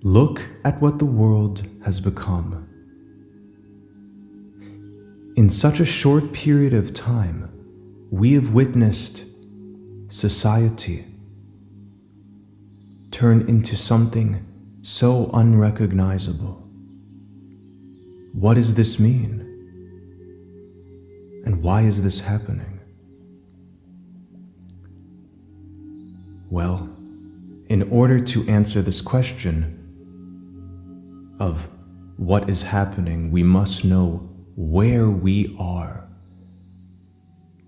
Look at what the world has become. In such a short period of time, we have witnessed society turn into something so unrecognizable. What does this mean? And why is this happening? Well, in order to answer this question of what is happening, we must know where we are.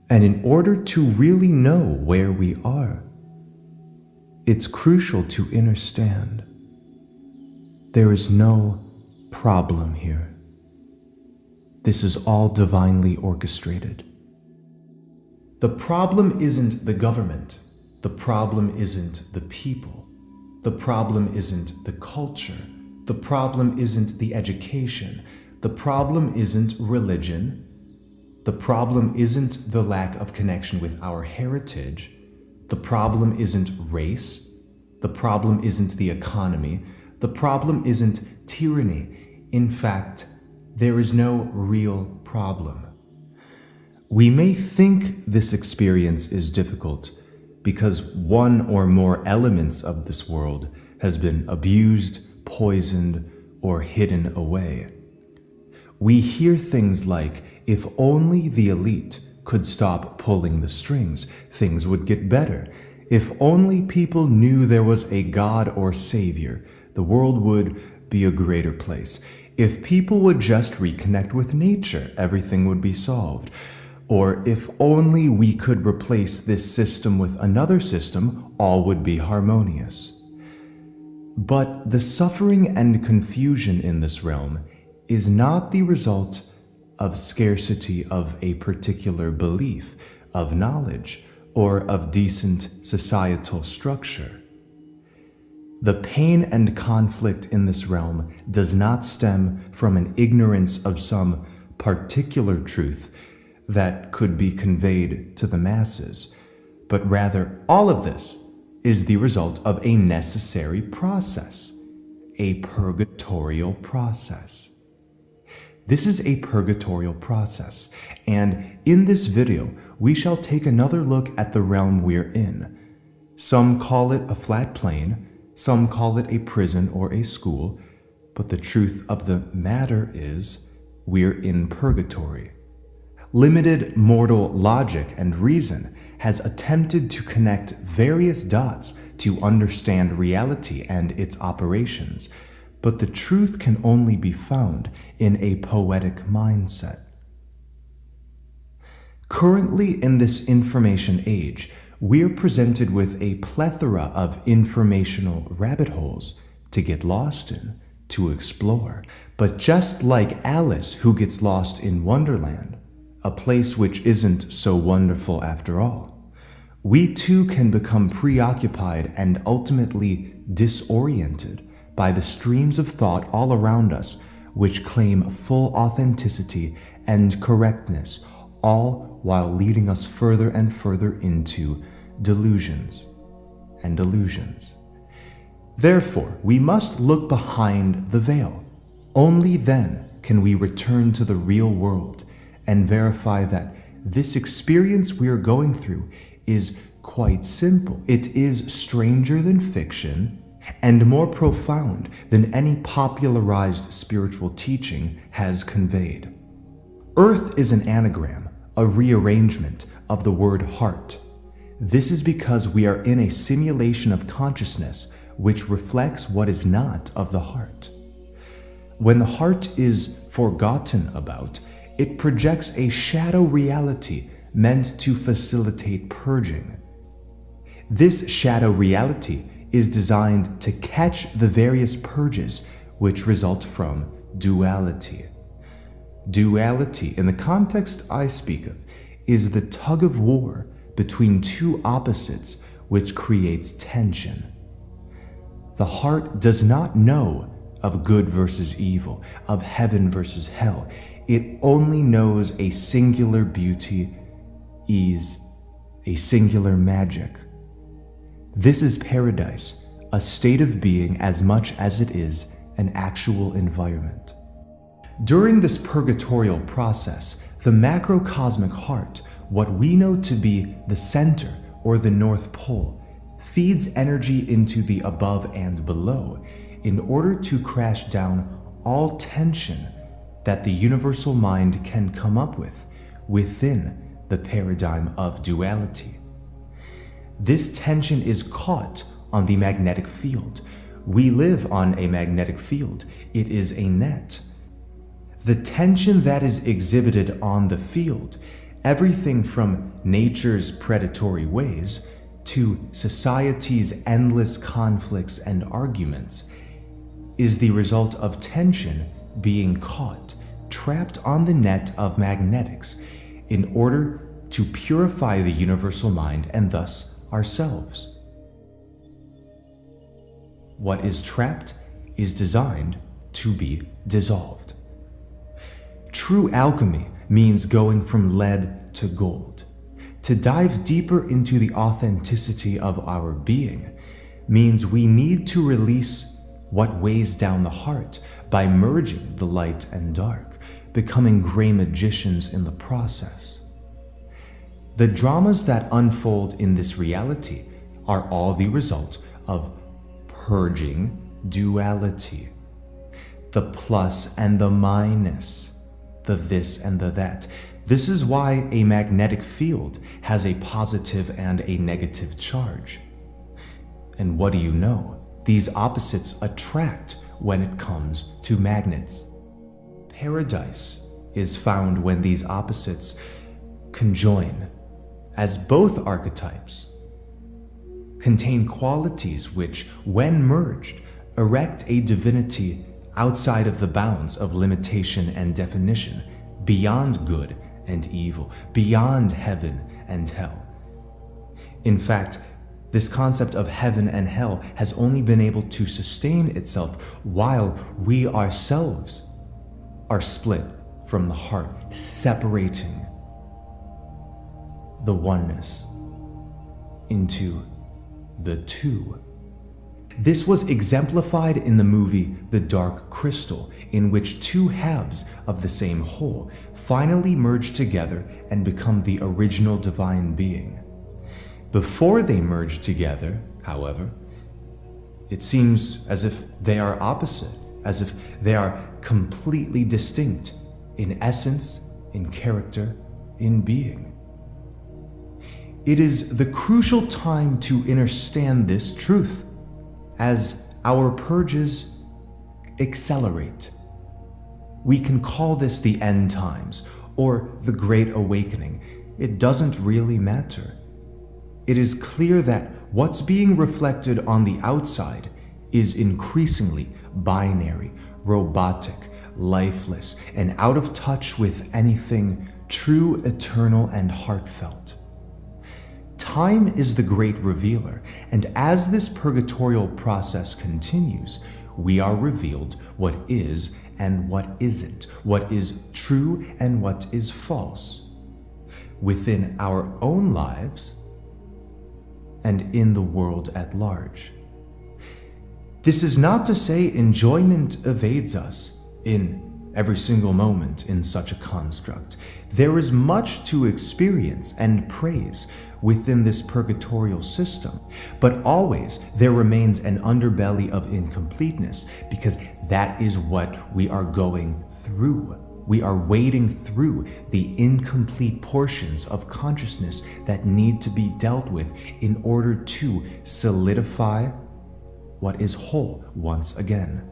And in order to really know where we are, it's crucial to understand there is no problem here. This is all divinely orchestrated. The problem isn't the government. The problem isn't the people. The problem isn't the culture. The problem isn't the education. The problem isn't religion. The problem isn't the lack of connection with our heritage. The problem isn't race. The problem isn't the economy. The problem isn't tyranny. In fact, there is no real problem. We may think this experience is difficult because one or more elements of this world has been abused, poisoned, or hidden away. We hear things like, if only the elite could stop pulling the strings, things would get better. If only people knew there was a God or Savior, the world would be a greater place. If people would just reconnect with nature, everything would be solved. Or if only we could replace this system with another system, all would be harmonious. But the suffering and confusion in this realm is not the result of scarcity of a particular belief, of knowledge, or of decent societal structure. The pain and conflict in this realm does not stem from an ignorance of some particular truth that could be conveyed to the masses, but rather all of this is the result of a necessary process, a purgatorial process. This is a purgatorial process, and in this video, we shall take another look at the realm we're in. Some call it a flat plane, some call it a prison or a school, but the truth of the matter is we're in purgatory. Limited mortal logic and reason has attempted to connect various dots to understand reality and its operations, but the truth can only be found in a poetic mindset. Currently, in this information age, we're presented with a plethora of informational rabbit holes to get lost in, to explore. But just like Alice, who gets lost in Wonderland, a place which isn't so wonderful after all, we too can become preoccupied and ultimately disoriented by the streams of thought all around us which claim full authenticity and correctness, all while leading us further and further into delusions and illusions. Therefore, we must look behind the veil. Only then can we return to the real world and verify that this experience we are going through is quite simple. It is stranger than fiction and more profound than any popularized spiritual teaching has conveyed. Earth is an anagram, a rearrangement of the word heart. This is because we are in a simulation of consciousness which reflects what is not of the heart. When the heart is forgotten about, it projects a shadow reality meant to facilitate purging. This shadow reality is designed to catch the various purges which result from duality. Duality, in the context I speak of, is the tug of war between two opposites which creates tension. The heart does not know of good versus evil, of heaven versus hell. It only knows a singular beauty, ease, a singular magic. This is paradise, a state of being as much as it is an actual environment. During this purgatorial process, the macrocosmic heart, what we know to be the center or the North Pole, feeds energy into the above and below in order to crash down all tension that the universal mind can come up with within the paradigm of duality. This tension is caught on the magnetic field. We live on a magnetic field. It is a net. The tension that is exhibited on the field, everything from nature's predatory ways to society's endless conflicts and arguments, is the result of tension being caught, trapped on the net of magnetics, in order to purify the universal mind and thus ourselves. What is trapped is designed to be dissolved. True alchemy means going from lead to gold. To dive deeper into the authenticity of our being means we need to release what weighs down the heart by merging the light and dark, becoming gray magicians in the process. The dramas that unfold in this reality are all the result of purging duality, the plus and the minus, the this and the that. This is why a magnetic field has a positive and a negative charge. And what do you know? These opposites attract when it comes to magnets. Paradise is found when these opposites conjoin, as both archetypes contain qualities which, when merged, erect a divinity outside of the bounds of limitation and definition, beyond good and evil, beyond heaven and hell. In fact, this concept of heaven and hell has only been able to sustain itself while we ourselves are split from the heart, separating the oneness into the two. This was exemplified in the movie The Dark Crystal, in which two halves of the same whole finally merge together and become the original divine being. Before they merge together, however, it seems as if they are opposite, as if they are completely distinct in essence, in character, in being. It is the crucial time to understand this truth as our purges accelerate. We can call this the end times or the Great Awakening. It doesn't really matter. It is clear that what's being reflected on the outside is increasingly binary, robotic, lifeless, and out of touch with anything true, eternal, and heartfelt. Time is the great revealer, and as this purgatorial process continues, we are revealed what is and what isn't, what is true and what is false, within our own lives and in the world at large. This is not to say enjoyment evades us in every single moment in such a construct. There is much to experience and praise within this purgatorial system, but always there remains an underbelly of incompleteness, because that is what we are going through. We are wading through the incomplete portions of consciousness that need to be dealt with in order to solidify what is whole once again.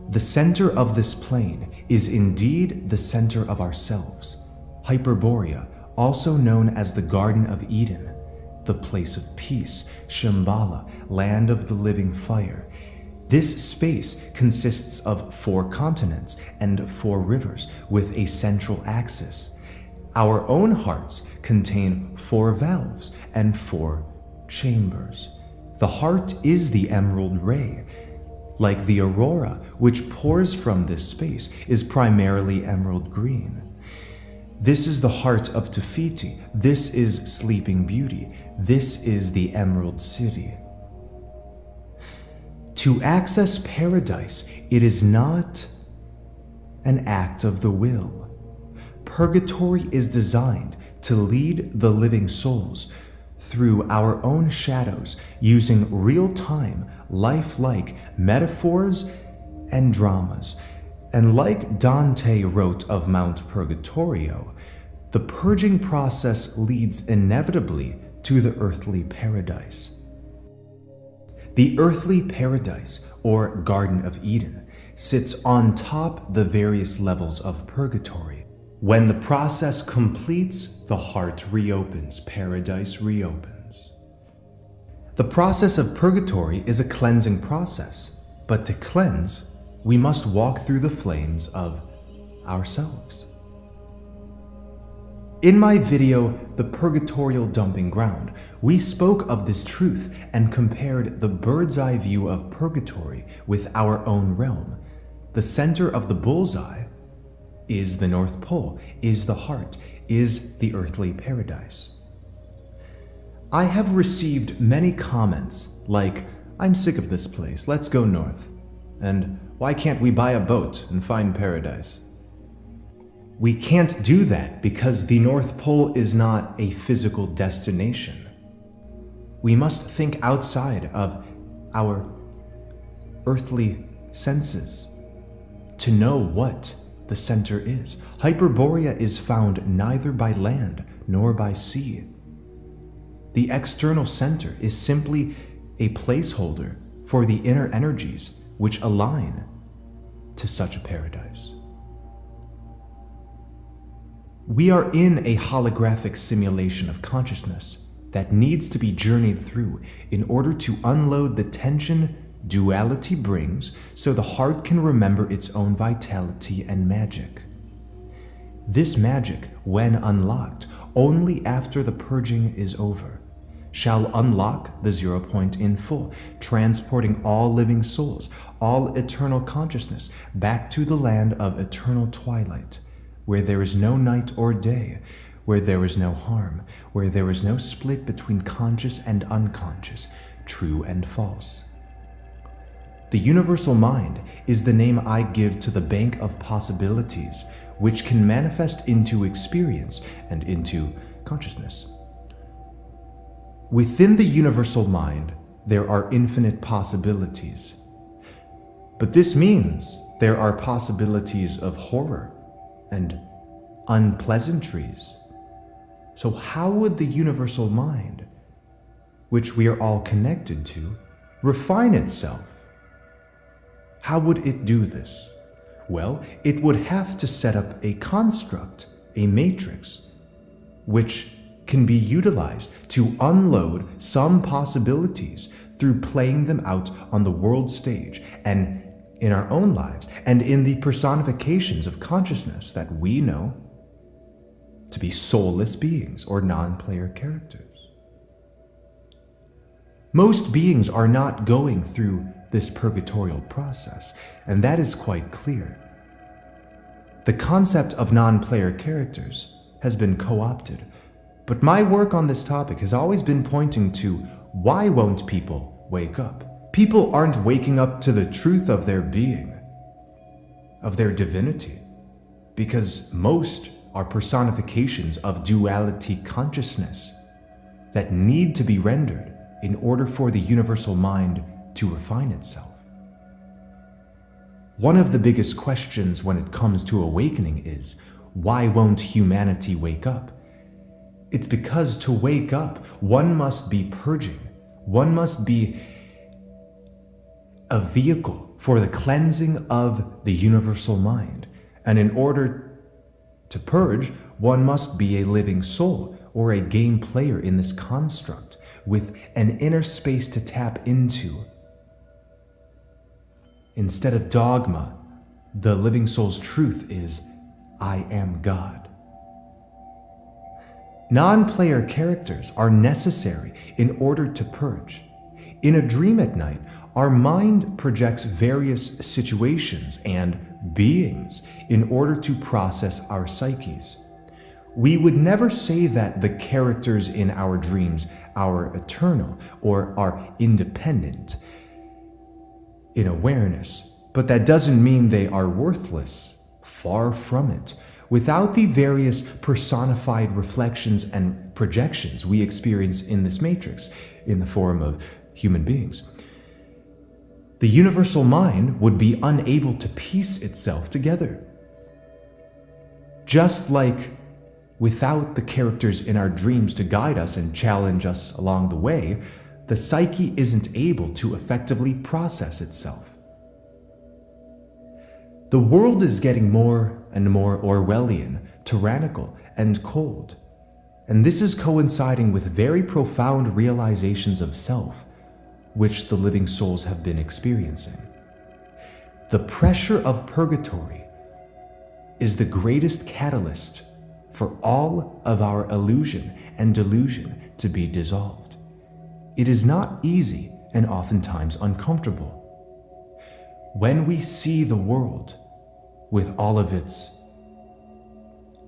The center of this plane is indeed the center of ourselves, Hyperborea, also known as the Garden of Eden, the place of peace, Shambhala, land of the living fire. This space consists of 4 continents and 4 rivers with a central axis. Our own hearts contain 4 valves and 4 chambers. The heart is the emerald ray. Like the aurora, which pours from this space, is primarily emerald green. This is the heart of Tafiti. This is Sleeping Beauty. This is the Emerald City. To access paradise, it is not an act of the will. Purgatory is designed to lead the living souls through our own shadows using real-time, lifelike metaphors and dramas. And like Dante wrote of Mount Purgatorio, the purging process leads inevitably to the earthly paradise. The earthly paradise, or Garden of Eden, sits on top the various levels of purgatory. When the process completes, the heart reopens, paradise reopens. The process of purgatory is a cleansing process, but to cleanse, we must walk through the flames of ourselves. In my video, The Purgatorial Dumping Ground, we spoke of this truth and compared the bird's eye view of purgatory with our own realm. The center of the bullseye is the North Pole, is the heart, is the earthly paradise. I have received many comments like, "I'm sick of this place, let's go north," and "Why can't we buy a boat and find paradise?" We can't do that because the North Pole is not a physical destination. We must think outside of our earthly senses to know what the center is. Hyperborea is found neither by land nor by sea. The external center is simply a placeholder for the inner energies which align to such a paradise. We are in a holographic simulation of consciousness that needs to be journeyed through in order to unload the tension duality brings so the heart can remember its own vitality and magic. This magic, when unlocked only after the purging is over, shall unlock the 0 point in full, transporting all living souls, all eternal consciousness back to the land of eternal twilight, where there is no night or day, where there is no harm, where there is no split between conscious and unconscious, true and false. The universal mind is the name I give to the bank of possibilities which can manifest into experience and into consciousness. Within the universal mind, there are infinite possibilities. But this means there are possibilities of horror and unpleasantries. So how would the universal mind, which we are all connected to, refine itself? How would it do this? Well, it would have to set up a construct, a matrix, which can be utilized to unload some possibilities through playing them out on the world stage and in our own lives and in the personifications of consciousness that we know to be soulless beings or non-player characters. Most beings are not going through this purgatorial process, and that is quite clear. The concept of non-player characters has been co-opted, but my work on this topic has always been pointing to why won't people wake up? People aren't waking up to the truth of their being, of their divinity, because most are personifications of duality consciousness that need to be rendered in order for the universal mind to refine itself. One of the biggest questions when it comes to awakening is, why won't humanity wake up? It's because to wake up, one must be purging. One must be a vehicle for the cleansing of the universal mind. And in order to purge, one must be a living soul or a game player in this construct with an inner space to tap into. Instead of dogma, the living soul's truth is, I am God. Non-player characters are necessary in order to purge. In a dream at night, our mind projects various situations and beings in order to process our psyches. We would never say that the characters in our dreams are eternal or are independent. in awareness, but that doesn't mean they are worthless. Far from it. Without the various personified reflections and projections we experience in this matrix, in the form of human beings, the universal mind would be unable to piece itself together. Just like without the characters in our dreams to guide us and challenge us along the way, the psyche isn't able to effectively process itself. The world is getting more and more Orwellian, tyrannical, and cold, and this is coinciding with very profound realizations of self, which the living souls have been experiencing. The pressure of purgatory is the greatest catalyst for all of our illusion and delusion to be dissolved. It is not easy and oftentimes uncomfortable. When we see the world with all of its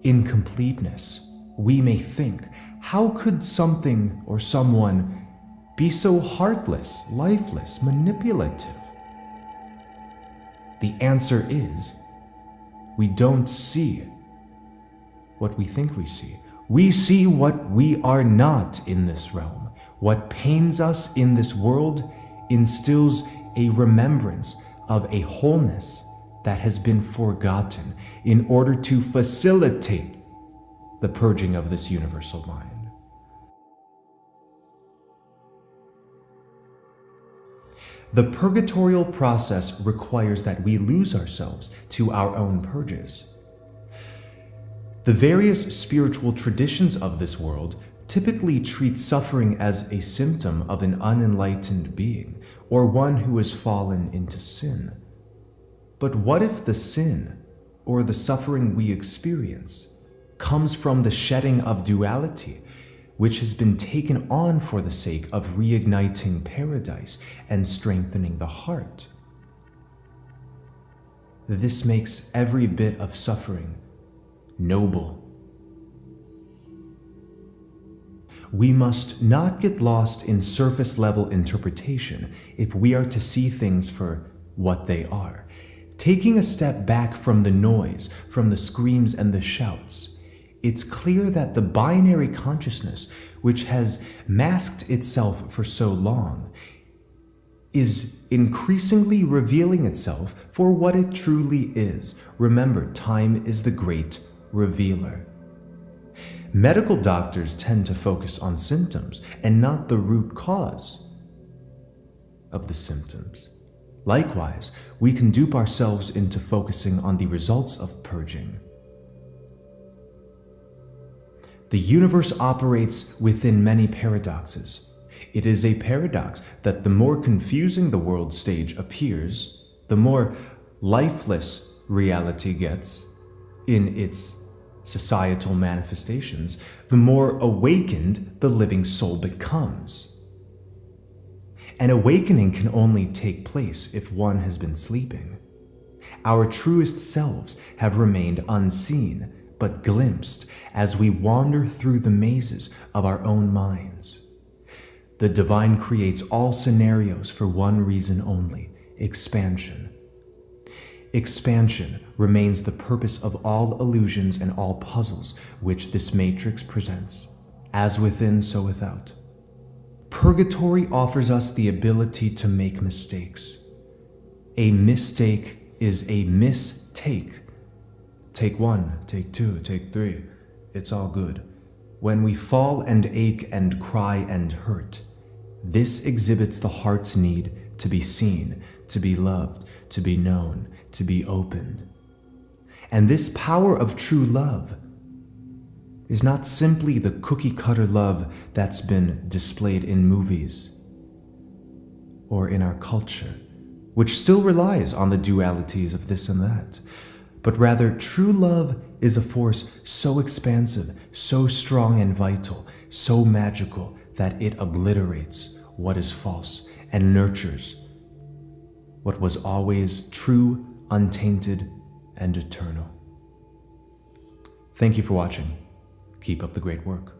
incompleteness, we may think, how could something or someone be so heartless, lifeless, manipulative? The answer is, we don't see what we think we see. We see what we are not in this realm. What pains us in this world instills a remembrance of a wholeness that has been forgotten in order to facilitate the purging of this universal mind. The purgatorial process requires that we lose ourselves to our own purges. The various spiritual traditions of this world typically treat suffering as a symptom of an unenlightened being or one who has fallen into sin. But what if the sin or the suffering we experience comes from the shedding of duality, which has been taken on for the sake of reigniting paradise and strengthening the heart? This makes every bit of suffering noble. We must not get lost in surface level interpretation if we are to see things for what they are. Taking a step back from the noise, from the screams and the shouts, it's clear that the binary consciousness, which has masked itself for so long, is increasingly revealing itself for what it truly is. Remember, time is the great revealer. Medical doctors tend to focus on symptoms and not the root cause of the symptoms. Likewise, we can dupe ourselves into focusing on the results of purging. The universe operates within many paradoxes. It is a paradox that the more confusing the world stage appears, the more lifeless reality gets in its societal manifestations, the more awakened the living soul becomes. An awakening can only take place if one has been sleeping. Our truest selves have remained unseen, but glimpsed as we wander through the mazes of our own minds. The divine creates all scenarios for one reason only: expansion. Expansion remains the purpose of all illusions and all puzzles which this matrix presents, as within, so without. Purgatory offers us the ability to make mistakes. A mistake is a mistake. Take one, take two, take three. It's all good. When we fall and ache and cry and hurt, this exhibits the heart's need to be seen, to be loved, to be known, to be opened. And this power of true love is not simply the cookie-cutter love that's been displayed in movies or in our culture, which still relies on the dualities of this and that, but rather true love is a force so expansive, so strong and vital, so magical that it obliterates what is false and nurtures what was always true, untainted, and eternal. Thank you for watching. Keep up the great work.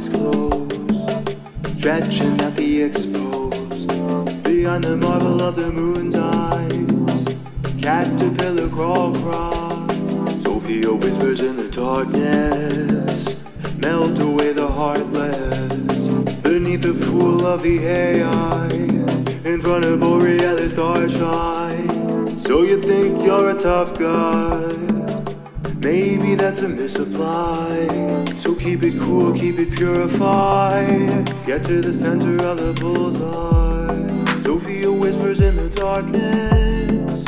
eyes closed, stretching at the exposed. Behind the marble of the moon's eyes, caterpillar crawl cry. Sophia whispers in the darkness, melt away the heartless. Beneath the pool of the AI, in front of Borealis starshine. So you think you're a tough guy, maybe that's a misapply. So keep it cool, keep it purified, get to the center of the bullseye. Sophia whispers in the darkness,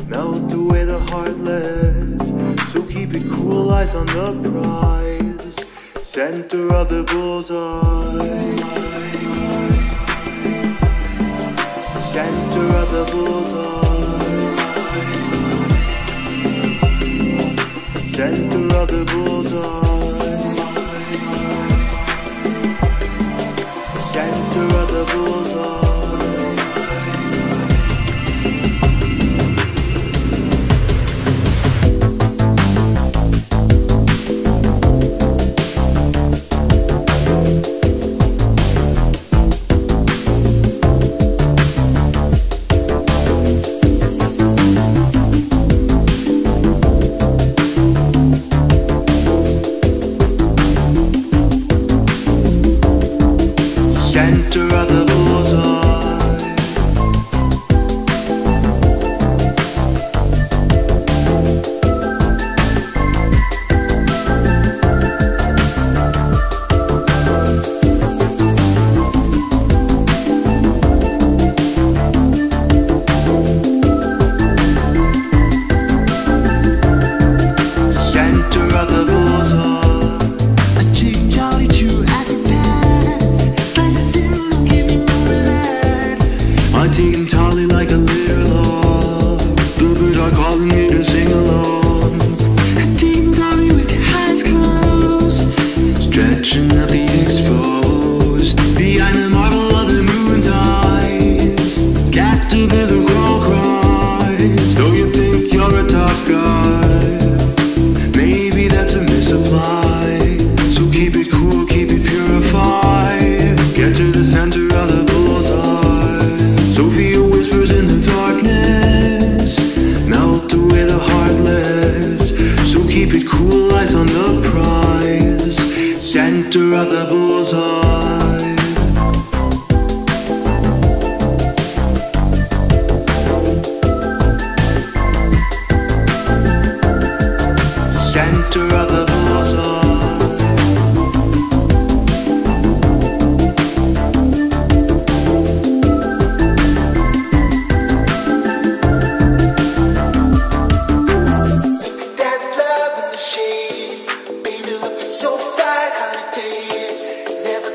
melt away the heartless. So keep it cool, eyes on the prize, center of the bullseye. Center of the bullseye. Center of the bullseye. Center of the bullseye. Center of the bullseye. Center of the bullseye. A chicken jolly chew at the pad. Slice of cinnamon, give me more of that. I'm taking Tolly like a little log. The birds are calling me to sing along. A chicken jolly with your eyes closed, Stretching at the exposed. Behind the marble of the moon's eyes, caterpillar crawl cries. So you think you're a tough guy, maybe that's a misapply. So keep it cool, keep it purified, get to the center of the bullseye. Sophia whispers in the darkness, melt away the heartless. So keep it cool, eyes on the prize, center of the bullseye. Center of the bullseye. that love in the shade. Baby, looking so fine, honey, babe. Never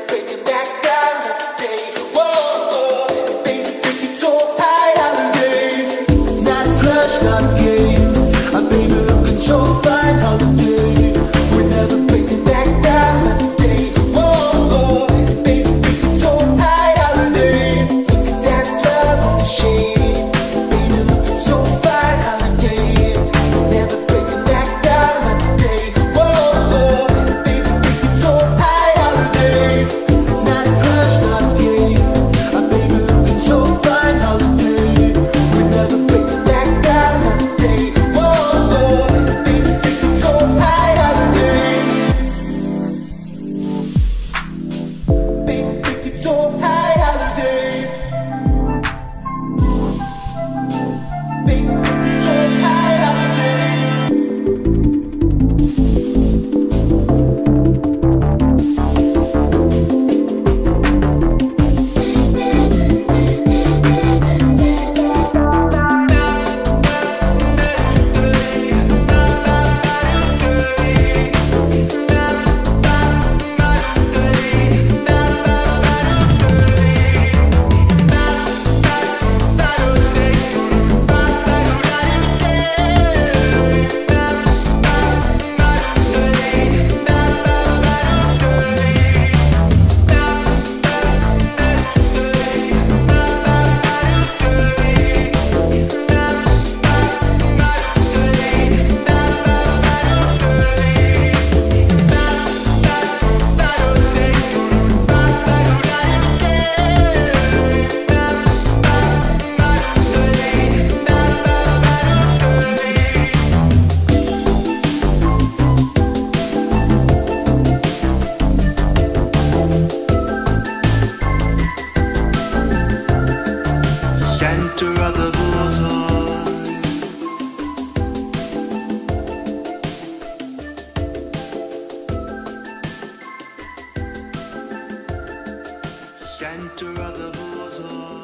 center of the bullseye.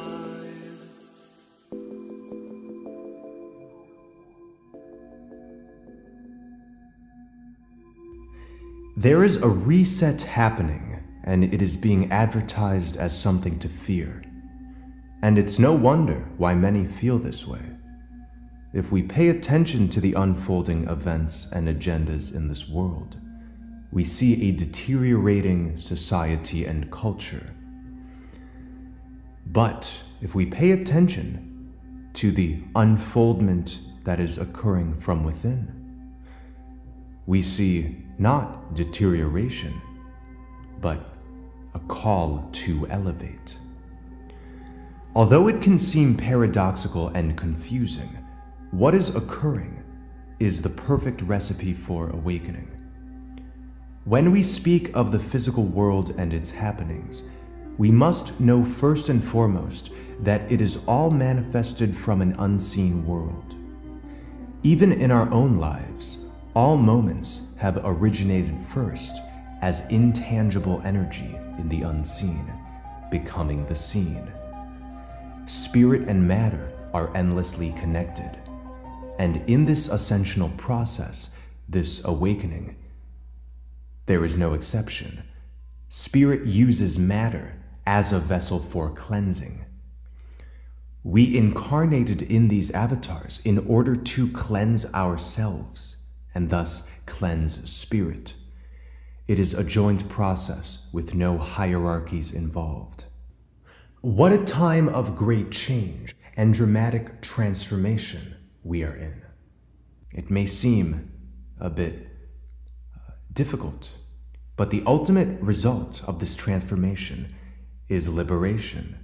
There is a reset happening, and it is being advertised as something to fear. And it's no wonder why many feel this way. If we pay attention to the unfolding events and agendas in this world, we see a deteriorating society and culture. But if we pay attention to the unfoldment that is occurring from within, we see not deterioration, but a call to elevate. Although it can seem paradoxical and confusing, what is occurring is the perfect recipe for awakening. When we speak of the physical world and its happenings, we must know first and foremost that it is all manifested from an unseen world. Even in our own lives, all moments have originated first as intangible energy in the unseen, becoming the seen. Spirit and matter are endlessly connected, and in this ascensional process, this awakening, there is no exception. Spirit uses matter as a vessel for cleansing. We incarnated in these avatars in order to cleanse ourselves and thus cleanse spirit. It is a joint process with no hierarchies involved. What a time of great change and dramatic transformation we are in. It may seem a bit difficult, but the ultimate result of this transformation is liberation.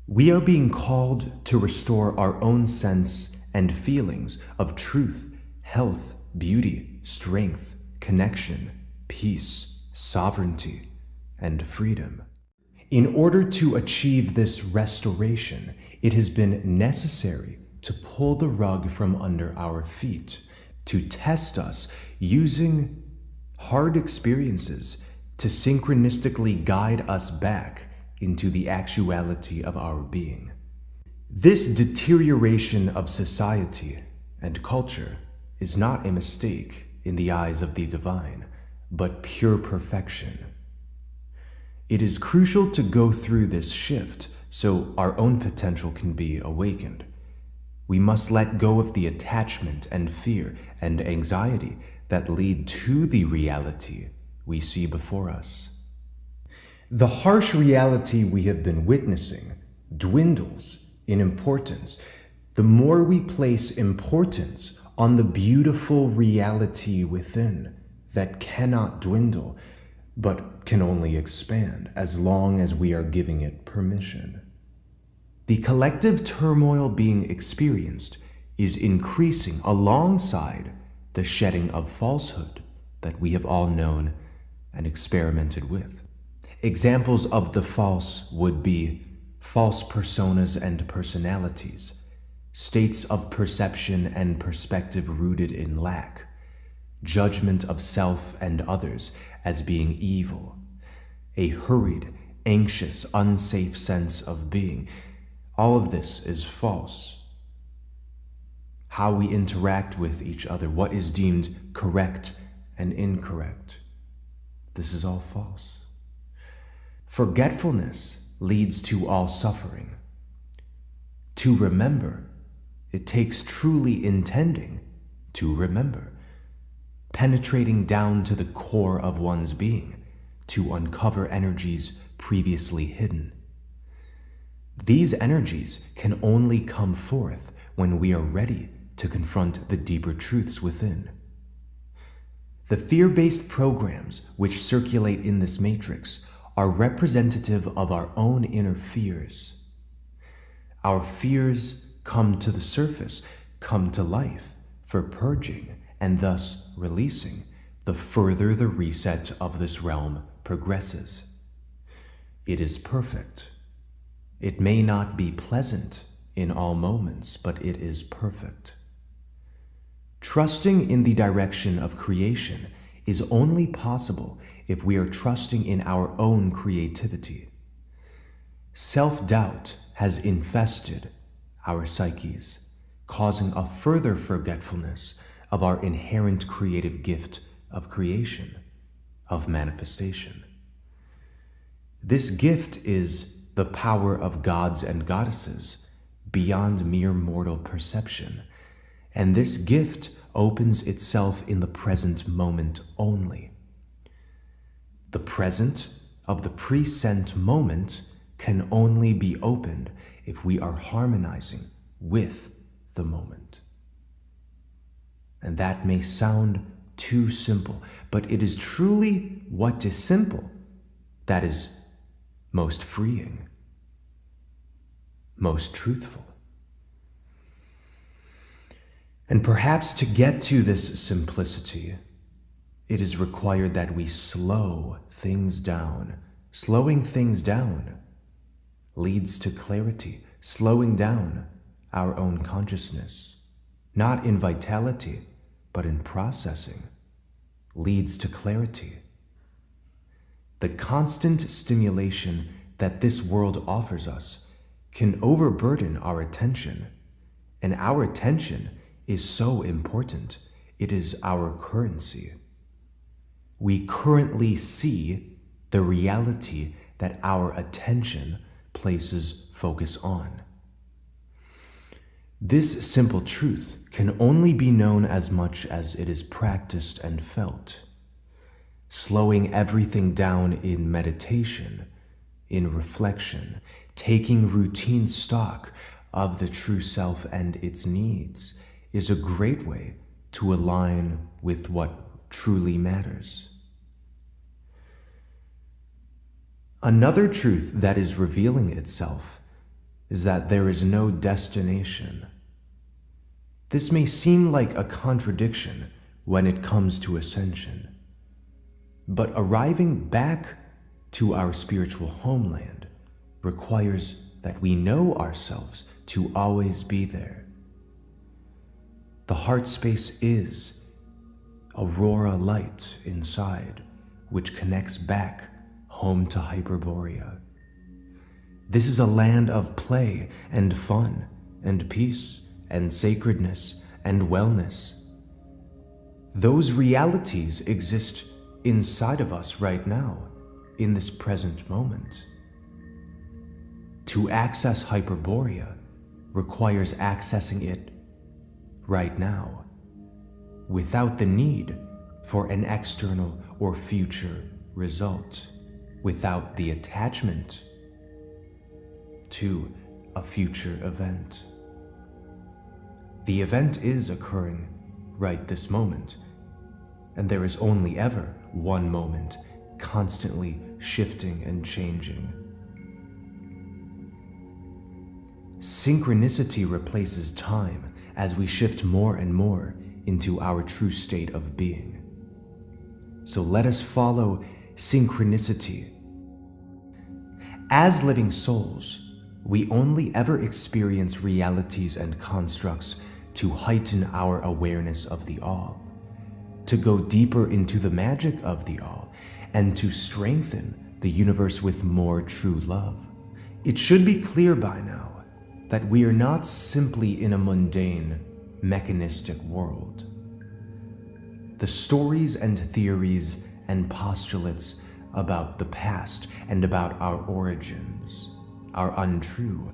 We are being called to restore our own sense and feelings of truth, health, beauty, strength, connection, peace, sovereignty, and freedom. In order to achieve this restoration, it has been necessary to pull the rug from under our feet, to test us using hard experiences to synchronistically guide us back into the actuality of our being. This deterioration of society and culture is not a mistake in the eyes of the divine, but pure perfection. It is crucial to go through this shift so our own potential can be awakened. We must let go of the attachment and fear and anxiety that lead to the reality we see before us. The harsh reality we have been witnessing dwindles in importance the more we place importance on the beautiful reality within that cannot dwindle, but can only expand as long as we are giving it permission. The collective turmoil being experienced is increasing alongside the shedding of falsehood that we have all known and experimented with. Examples of the false would be false personas and personalities, states of perception and perspective rooted in lack, judgment of self and others as being evil, a hurried, anxious, unsafe sense of being. All of this is false. How we interact with each other, what is deemed correct and incorrect, this is all false. Forgetfulness leads to all suffering. To remember, it takes truly intending to remember, penetrating down to the core of one's being to uncover energies previously hidden. These energies can only come forth when we are ready to confront the deeper truths within. The fear-based programs which circulate in this matrix are representative of our own inner fears. Our fears come to the surface, come to life for purging and thus releasing the further the reset of this realm progresses. It is perfect. It may not be pleasant in all moments, but it is perfect. Trusting in the direction of creation is only possible if we are trusting in our own creativity. Self-doubt has infested our psyches, causing a further forgetfulness of our inherent creative gift of creation, of manifestation. This gift is the power of gods and goddesses beyond mere mortal perception, and this gift opens itself in the present moment only. The present of the present moment can only be opened if we are harmonizing with the moment. And that may sound too simple, but it is truly what is simple that is most freeing, most truthful. And perhaps to get to this simplicity, it is required that we slow things down. Slowing things down leads to clarity, slowing down our own consciousness, not in vitality, but in processing, leads to clarity. The constant stimulation that this world offers us can overburden our attention, and our attention is so important. It is our currency. We currently see the reality that our attention places focus on. This simple truth can only be known as much as it is practiced and felt. Slowing everything down in meditation, in reflection, taking routine stock of the true self and its needs is a great way to align with what truly matters. Another truth that is revealing itself is that there is no destination. This may seem like a contradiction when it comes to ascension, but arriving back to our spiritual homeland requires that we know ourselves to always be there. The heart space is aurora light inside, which connects back home to Hyperborea. This is a land of play and fun and peace and sacredness and wellness. Those realities exist inside of us right now, in this present moment. To access Hyperborea requires accessing it right now, without the need for an external or future result, without the attachment to a future event. The event is occurring right this moment, and there is only ever one moment, constantly shifting and changing. Synchronicity replaces time as we shift more and more into our true state of being. So let us follow synchronicity. As living souls, we only ever experience realities and constructs to heighten our awareness of the all, to go deeper into the magic of the all, and to strengthen the universe with more true love. It should be clear by now that we are not simply in a mundane, mechanistic world. The stories and theories and postulates about the past and about our origins are untrue.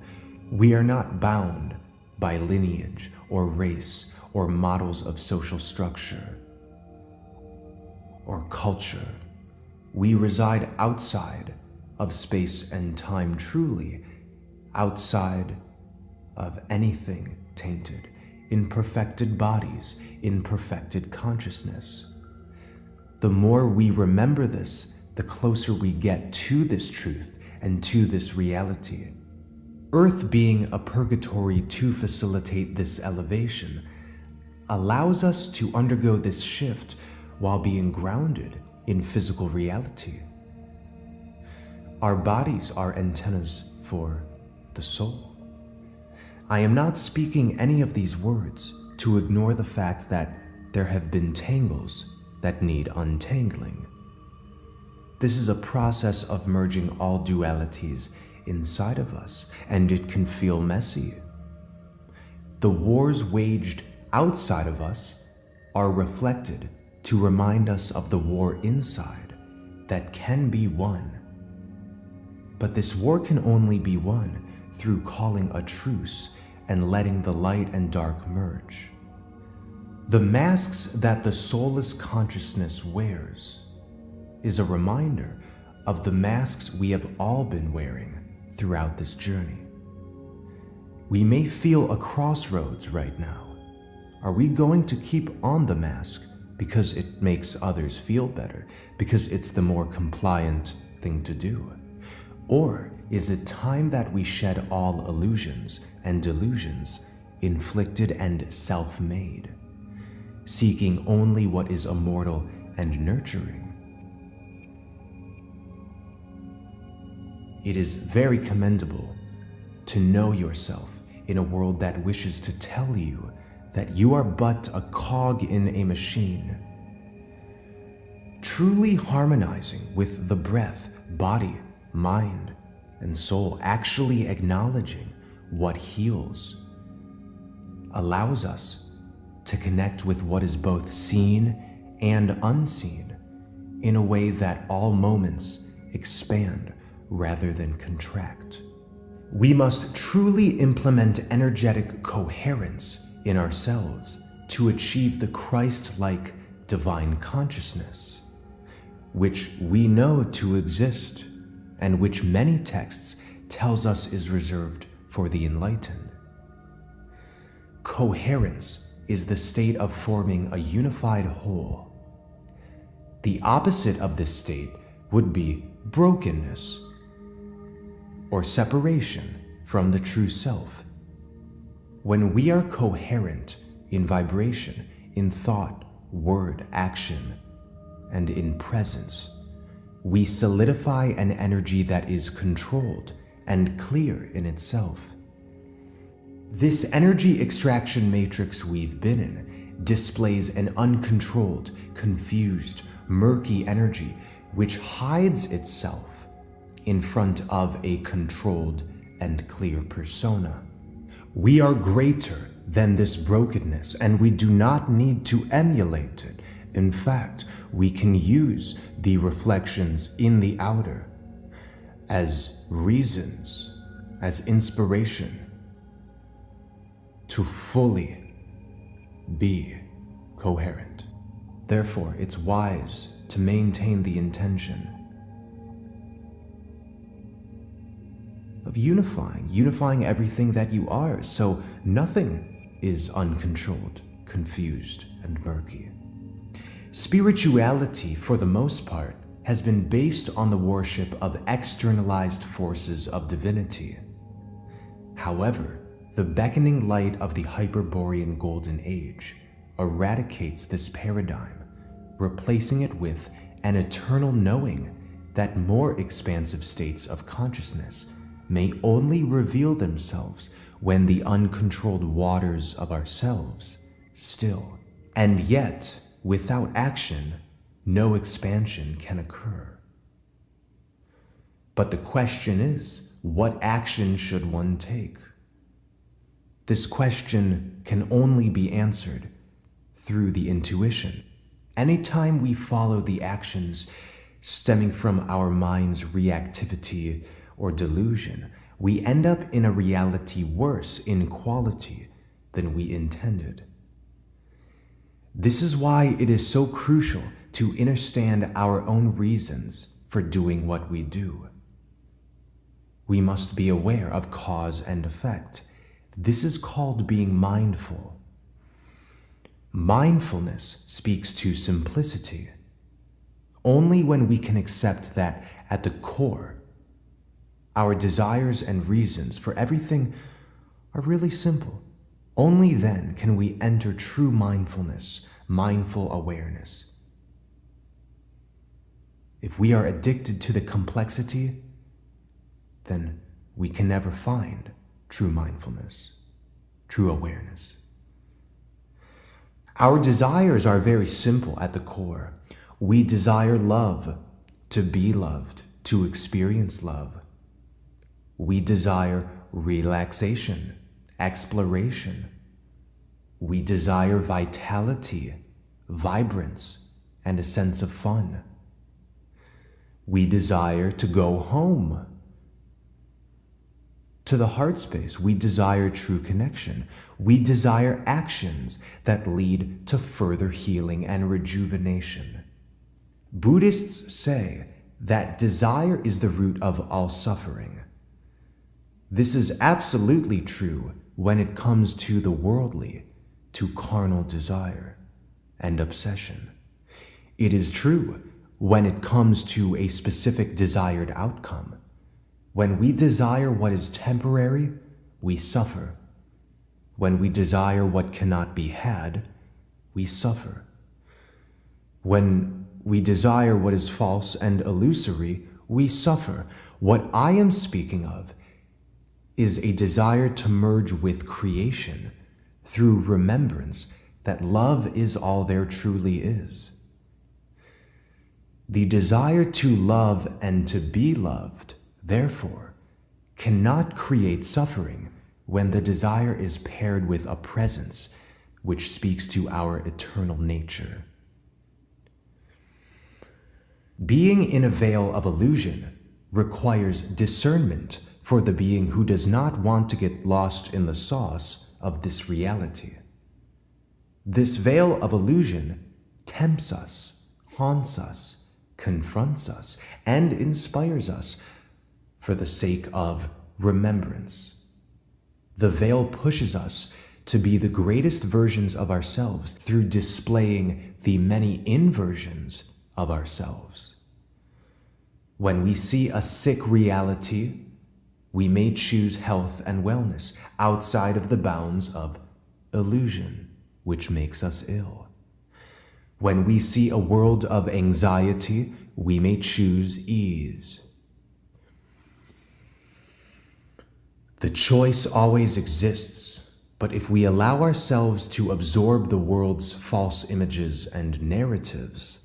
We are not bound by lineage or race or models of social structure or culture. We reside outside of space and time, truly outside of anything tainted, in perfected bodies, in perfected consciousness. The more we remember this, the closer we get to this truth and to this reality. Earth being a purgatory to facilitate this elevation allows us to undergo this shift while being grounded in physical reality. Our bodies are antennas for the soul. I am not speaking any of these words to ignore the fact that there have been tangles that need untangling. This is a process of merging all dualities inside of us, and it can feel messy. The wars waged outside of us are reflected to remind us of the war inside that can be won. But this war can only be won through calling a truce and letting the light and dark merge. The masks that the soulless consciousness wears is a reminder of the masks we have all been wearing throughout this journey. We may feel a crossroads right now. Are we going to keep on the mask because it makes others feel better, because it's the more compliant thing to do? Or is it time that we shed all illusions and delusions, inflicted and self-made, seeking only what is immortal and nurturing? It is very commendable to know yourself in a world that wishes to tell you that you are but a cog in a machine. Truly harmonizing with the breath, body, mind, and soul, actually acknowledging what heals, allows us to connect with what is both seen and unseen in a way that all moments expand rather than contract. We must truly implement energetic coherence in ourselves to achieve the Christ-like divine consciousness, which we know to exist and which many texts tells us is reserved for the enlightened. Coherence is the state of forming a unified whole. The opposite of this state would be brokenness or separation from the true self. When we are coherent in vibration, in thought, word, action, and in presence, we solidify an energy that is controlled and clear in itself. This energy extraction matrix we've been in displays an uncontrolled, confused, murky energy which hides itself in front of a controlled and clear persona. We are greater than this brokenness, and we do not need to emulate it. In fact, we can use the reflections in the outer as reasons, as inspiration to fully be coherent. Therefore, it's wise to maintain the intention of unifying everything that you are, so nothing is uncontrolled, confused, and murky. Spirituality, for the most part, has been based on the worship of externalized forces of divinity. However, the beckoning light of the Hyperborean Golden Age eradicates this paradigm, replacing it with an eternal knowing that more expansive states of consciousness may only reveal themselves when the uncontrolled waters of ourselves still. And yet, without action, no expansion can occur. But the question is, what action should one take? This question can only be answered through the intuition. Anytime we follow the actions stemming from our mind's reactivity or delusion, we end up in a reality worse in quality than we intended. This is why it is so crucial to understand our own reasons for doing what we do. We must be aware of cause and effect. This is called being mindful. Mindfulness speaks to simplicity. Only when we can accept that at the core, our desires and reasons for everything are really simple. Only then can we enter true mindfulness, mindful awareness. If we are addicted to the complexity, then we can never find true mindfulness, true awareness. Our desires are very simple at the core. We desire love, to be loved, to experience love. We desire relaxation, exploration. We desire vitality, vibrance, and a sense of fun. We desire to go home. To the heart space, we desire true connection. We desire actions that lead to further healing and rejuvenation. Buddhists say that desire is the root of all suffering. This is absolutely true when it comes to the worldly, to carnal desire and obsession. It is true when it comes to a specific desired outcome. When we desire what is temporary, we suffer. When we desire what cannot be had, we suffer. When we desire what is false and illusory, we suffer. What I am speaking of is a desire to merge with creation through remembrance that love is all there truly is. The desire to love and to be loved, therefore, cannot create suffering when the desire is paired with a presence which speaks to our eternal nature. Being in a veil of illusion requires discernment for the being who does not want to get lost in the sauce of this reality. This veil of illusion tempts us, haunts us, confronts us, and inspires us for the sake of remembrance. The veil pushes us to be the greatest versions of ourselves through displaying the many inversions of ourselves. When we see a sick reality, we may choose health and wellness outside of the bounds of illusion, which makes us ill. When we see a world of anxiety, we may choose ease. The choice always exists, but if we allow ourselves to absorb the world's false images and narratives,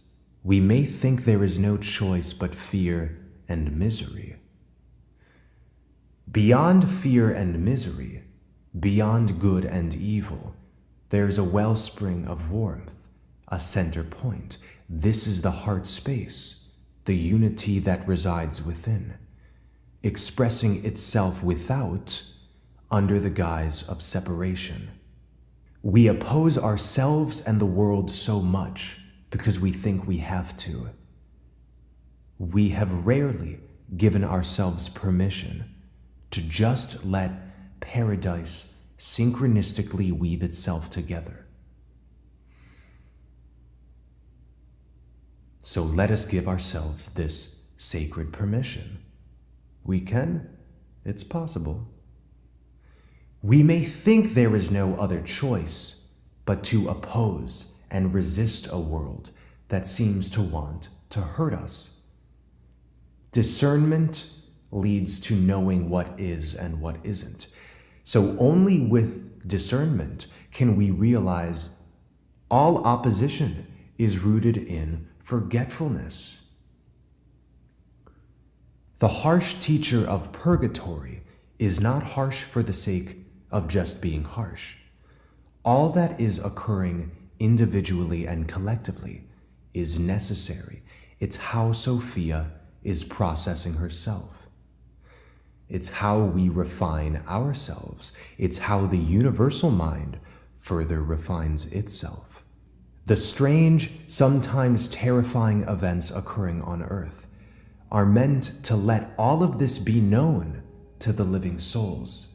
we may think there is no choice but fear and misery. Beyond fear and misery, beyond good and evil, there is a wellspring of warmth, a center point. This is the heart space, the unity that resides within, expressing itself without, under the guise of separation. We oppose ourselves and the world so much because we think we have to. We have rarely given ourselves permission to just let paradise synchronistically weave itself together. So let us give ourselves this sacred permission. We can. It's possible. We may think there is no other choice but to oppose and resist a world that seems to want to hurt us. Discernment leads to knowing what is and what isn't. So only with discernment can we realize all opposition is rooted in forgetfulness. The harsh teacher of purgatory is not harsh for the sake of just being harsh. All that is occurring individually and collectively is necessary. It's how Sophia is processing herself. It's how we refine ourselves. It's how the universal mind further refines itself. The strange, sometimes terrifying events occurring on Earth are meant to let all of this be known to the living souls.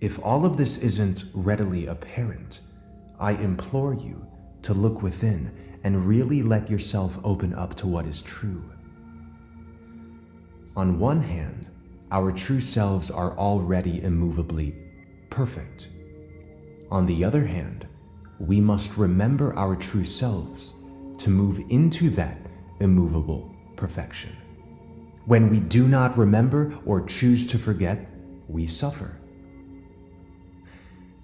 If all of this isn't readily apparent, I implore you to look within and really let yourself open up to what is true. On one hand, our true selves are already immovably perfect. On the other hand, we must remember our true selves to move into that immovable perfection. When we do not remember or choose to forget, we suffer.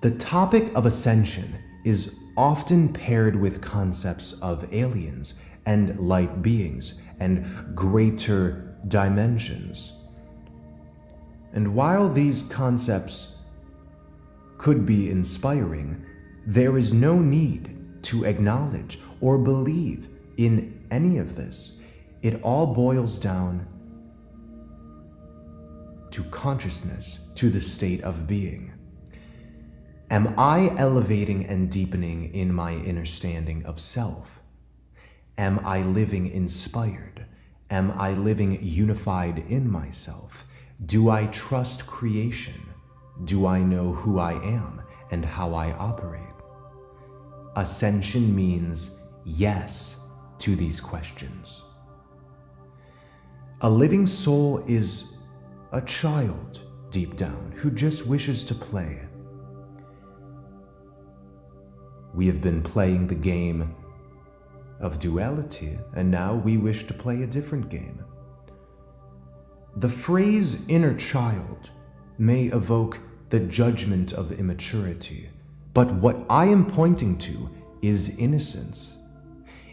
The topic of ascension is often paired with concepts of aliens and light beings and greater dimensions. And while these concepts could be inspiring, there is no need to acknowledge or believe in any of this. It all boils down to consciousness, to the state of being. Am I elevating and deepening in my understanding of self? Am I living inspired? Am I living unified in myself? Do I trust creation? Do I know who I am and how I operate? Ascension means yes to these questions. A living soul is a child deep down who just wishes to play. We have been playing the game of duality, and now we wish to play a different game. The phrase inner child may evoke the judgment of immaturity, but what I am pointing to is innocence.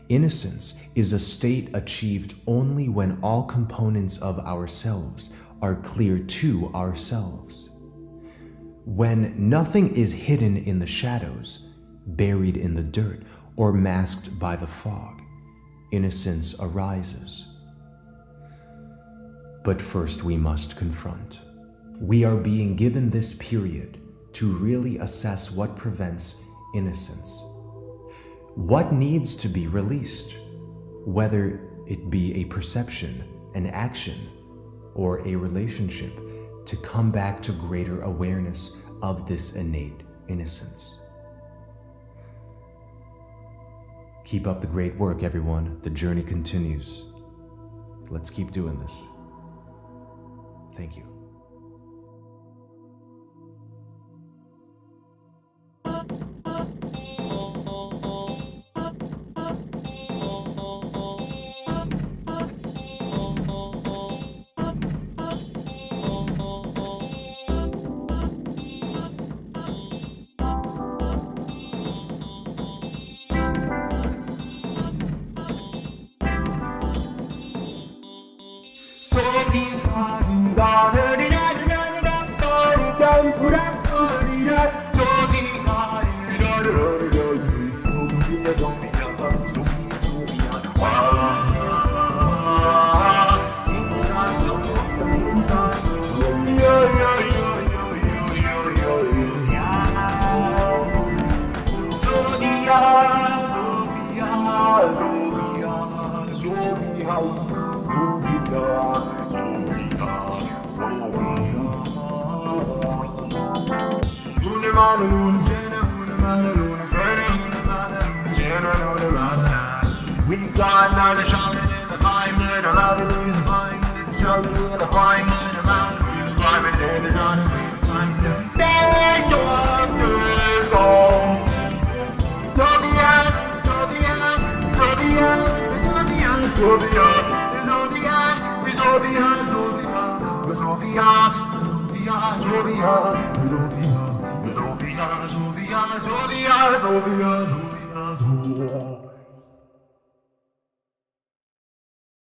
Innocence is a state achieved only when all components of ourselves are clear to ourselves. When nothing is hidden in the shadows, buried in the dirt, or masked by the fog, innocence arises. But first we must confront. We are being given this period to really assess what prevents innocence. What needs to be released, whether it be a perception, an action, or a relationship, to come back to greater awareness of this innate innocence. Keep up the great work, everyone. The journey continues. Let's keep doing this. Thank you. We got another shot in the climb, and I'm out of the climb, and shouting in the climb, and I'm out of the climb, and the shot in the climb, and bang, Sophia.